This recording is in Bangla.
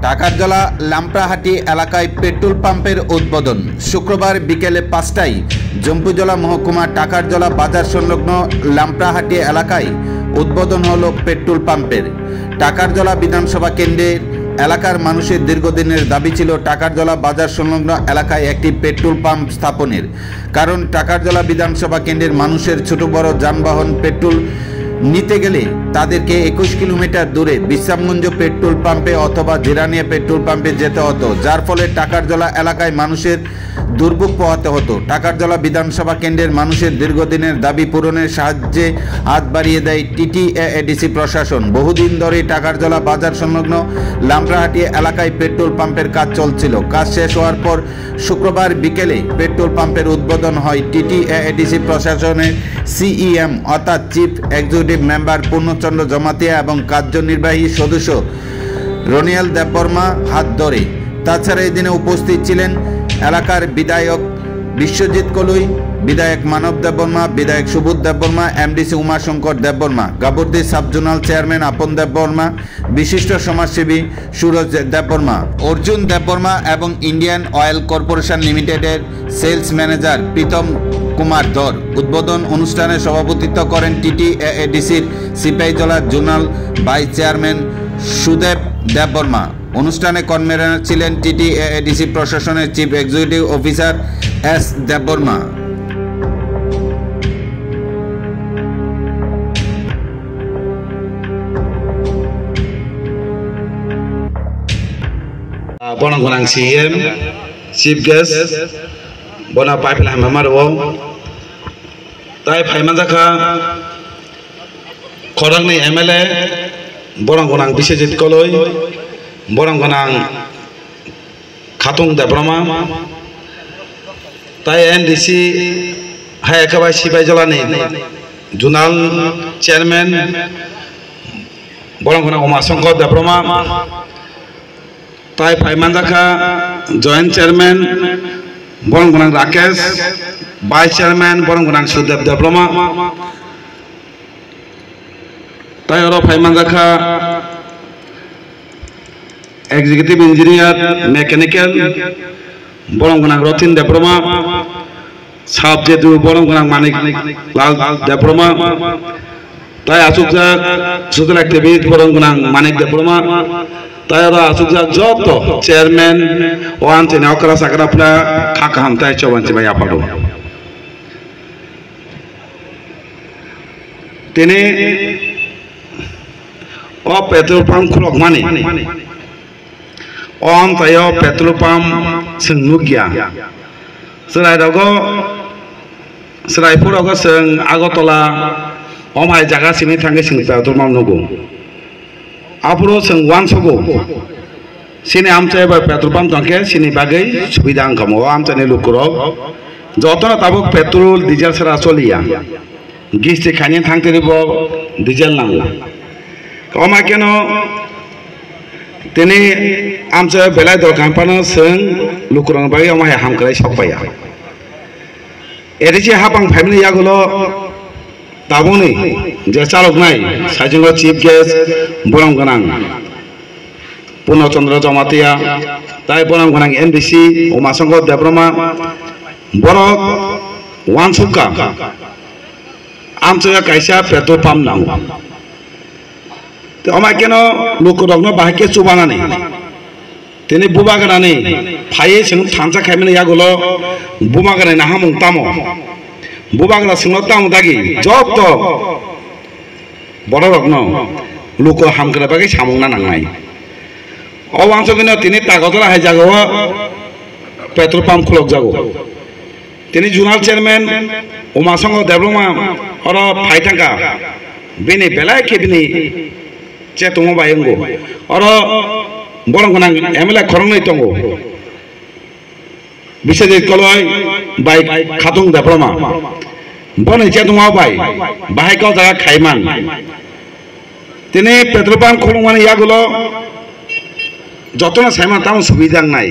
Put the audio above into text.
টাকারজলা লামপ্রাহাটি এলাকায় পেট্রোল পাম্পের উদ্বোধন। শুক্রবার বিকেলে 5টায় জম্পুজলা মহকুমা টাকারজলা বাজার সংলগ্ন লামপ্রাহাটি এলাকায় উদ্বোধন হলো পেট্রোল পাম্পের। টাকারজলা বিধানসভা কেন্দ্রের এলাকার মানুষের দীর্ঘদিনের দাবি ছিল টাকারজলা বাজার সংলগ্ন এলাকায় একটি পেট্রোল পাম্প স্থাপনের। কারণ টাকারজলা বিধানসভা কেন্দ্রের মানুষের ছোট বড় যানবাহন পেট্রোল নিতে গেলে তাদেরকে 21 কিলোমিটার দূরে বিশ্রামগঞ্জ পেট্রোল পাম্পে অথবা জিরানিয়া পেট্রোল পাম্পে যেতে হতো, যার ফলে টাকারজলা এলাকায় মানুষের দুর্ভোগ পোহাতে হতো। টাকারজলা বিধানসভা কেন্দ্রের মানুষের দীর্ঘদিনের দাবি পূরণের সাহায্যে হাত বাড়িয়ে দেয় টিটিএডিসি প্রশাসন। বহুদিন ধরে টাকারজলা বাজার সংলগ্ন লামপ্রাহাটি এলাকায় পেট্রোল পাম্পের কাজ চলছিল। কাজ শেষ হওয়ার পর শুক্রবার বিকেলে পেট্রোল পাম্পের উদ্বোধন হয় টিটিএডিসি প্রশাসনের সিইএম অর্থাৎ চিফ এক্সিকিউটিভ মেম্বার পূর্ণচন্দ্র জমাতিয়া এবং কার্যনির্বাহী সদস্য রনিয়াল দেববর্মা হাত ধরে। তাছাড়া এই দিনে উপস্থিত ছিলেন এলাকার বিধায়ক বিশ্বজিৎ কলুই, বিধায়ক মানব দেববর্মা, বিধায়ক Subodh Debbarma, MDC Umashankar Debbarma, Gabardi sub zonal chairman Apan Debbarma, বিশিষ্ট সমাজসেবী সুরজ দেববর্মা, অর্জুন দেববর্মা এবং ইন্ডিয়ান অয়েল কর্পোরেশন লিমিটেডের সেলস ম্যানেজার প্রীতম কুমার ধর। উদ্বোধন অনুষ্ঠানে সভাপতিত্ব করেন টিটিএডিসির Sipahijala zonal vice chairman Sudeb Debbarma. অনুষ্ঠানে কনভেনার ছিলেন টিটিএডিসি প্রশাসনের chief executive officer S Debbarma. বনগনাং সিএম চিফ গেস্ট বনা পাইপলাইন মামারও তাই ফাইমানজাখা খরাংনি এমএলএ বনগনাং বিশ্বজিৎ কলই, বনগনাং খাতুং দেববর্মা, তাই এনডিসি হাই একেবারে সিপাহীজলানি জোনাল চেয়ারম্যান বনগনাং উমাশঙ্কর দেববর্মা, তাই ফাইমানজাখা জয়েন্ট চেয়ারম্যান বনগনাং রাকেশ, ভাইস চেয়ারম্যান বনগনাং সুদেব দেববর্মা, তাই ওরা ফাইমানজাখা এক্সিকিউটিভ ইঞ্জিনিয়ার মেকানিক্যাল বনগনাং রতিন দেববর্মা, সাবজেক্ট বনগনাং মানিক লাল দেববর্মা, তাই আসুকজাক সোশ্যাল অ্যাক্টিভিস্ট বনগনাং মানিক দেববর্মা, তাই ওরা আসুকজাক যত চেয়ারম্যান ওয়ান চেনে অকরা সাকরাফরা খাকাহাম তাই চবানছে ভাই আপাড়ো। তিনি ও পেট্রোল পাম্প খুলক মানে অন তাই পেট্রোল পাম্প जों नुगिया सोरायपुरावगो जों आगरतला अमाय जागा सिनि थांगे जों पेट्रोल पाम्प नुगो आपुरो जों वान सगो सिनि आमचे पेट्रोल पाम्प दंके सिनि बागै सुबिदा अंकमो आमचे लुकुरो जतना ताबो पेट्रोल डिजेल सरा चलिया गिस्ति खानि थांते रिबो डिजेल नांगला अमाय केन তিনি আমছে বেলায় দরকার পানো जों লুকুরং বাই আমায় হামকরাই সপায়া এরিজি হাবাং ফাইমিলি ইয়াগুলো দাবনি যে চালক নাই সাইজঙ্গ চিফ গেস্ট বরংগনাং পূর্ণচন্দ্র জমাতিয়া, তাই বরংগনাং এনডিসি উমাশঙ্কর দেববর্মা বরক ওয়ান সুকা আমছে কাইসা পেট্রোল পাম্প নাও আমার কেন লুকুরগ্ন বাহাকে চুবানানি তিনি বুবাগানানি ফাইয়ে जों थांसा खायमने यागुलो बुमागानाय ना हामुं तामो बुबागना सिंनो तामो दागि जब तो बड़रग्न लुको हामकरा बागै सामुंना नांनाय अवांसगिनो তিনি तागतला हाय जागो पेट्रोल पाम्प खुलक जागो তিনি জোনাল চেয়ারম্যান উমাশঙ্কর দেববর্মা অর ফাইটাঙ্কা বিনি বেলায় কেবিনি চেতঙ্গ বাইঙ্গো অর বরংগনাং এমএলএ খরংनै তঙ্গো বিশ্বজিৎ কলই বাই খাতুং দেববর্মা বনে চেতঙ্গ বাই বাহাইকাও জায়গা খাইমান তিনি পেট্রোল পাম্প খুলুমানে ইয়াগুলো যতনা সাইমান তাম সুবিধা নাই।